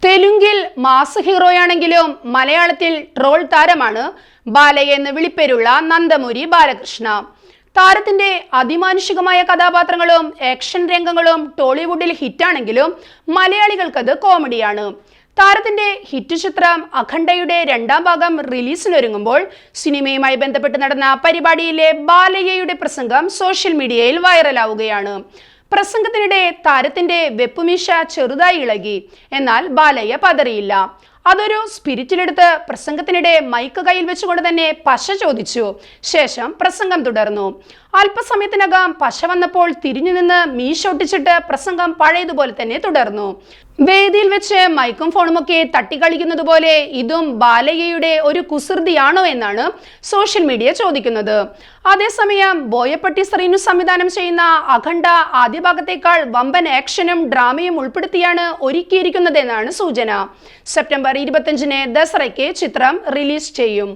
തെലുങ്കിൽ mass ഹീറോയാണെങ്കിലും മലയാളത്തിൽ troll താരമാണ് ബാലയ്യ എന്ന് വിളിപ്പേരുള്ള നന്ദമുരി ബാലകൃഷ്ണ. താരത്തിന്റെ അതിമാനുഷികമായ കഥാപാത്രങ്ങളും ആക്ഷൻ രംഗങ്ങളും ടോളിവുഡിൽ ഹിറ്റാണെങ്കിലും മലയാളികൾക്കത് കോമഡിയാണ്. താരത്തിന്റെ ഹിറ്റ് ചിത്രം അഖണ്ഡയുടെ 2ാം ഭാഗം റിലീസിനൊരുങ്ങുമ്പോൾ സിനിമയുമായി ബന്ധപ്പെട്ട് നടന്ന പരിപാടിയിലെ ബാലയ്യയുടെ പ്രസംഗം സോഷ്യൽ മീഡിയയിൽ വൈറലാവുകയാണ്. പ്രസംഗത്തിനിടെ താരത്തിന്റെ വെപ്പുമീശ ചെറുതായി ഇളകി. എന്നാൽ ബാലയ്യ പതറിയില്ല. അതൊരു സ്പിരിറ്റിലെടുത്ത് പ്രസംഗത്തിനിടെ മൈക്ക് കയ്യിൽ വെച്ചുകൊണ്ട് തന്നെ പശ ചോദിച്ചു. ശേഷം പ്രസംഗം തുടർന്നു. അല്പസമയത്തിനകം പശ വന്നപ്പോൾ തിരിഞ്ഞു നിന്ന് മീശ ഒട്ടിച്ചിട്ട് പ്രസംഗം പഴയതുപോലെ തന്നെ തുടർന്നു. വേദിയിൽ വെച്ച് മൈക്കും ഫോണുമൊക്കെ തട്ടിക്കളിക്കുന്നത് പോലെ ഇതും ബാലയ്യയുടെ ഒരു കുസൃതിയാണോ എന്നാണ് സോഷ്യൽ മീഡിയ ചോദിക്കുന്നത്. അതേസമയം ബോയപ്പട്ടി ശ്രീനു സംവിധാനം ചെയ്യുന്ന അഖണ്ഡ ആദ്യ ഭാഗത്തേക്കാൾ വമ്പൻ ആക്ഷനും ഡ്രാമയും ഉൾപ്പെടുത്തിയാണ് ഒരുക്കിയിരിക്കുന്നതെന്നാണ് സൂചന. സെപ്റ്റംബർ 25-ന് ദസറയ്ക്ക് ചിത്രം റിലീസ് ചെയ്യും.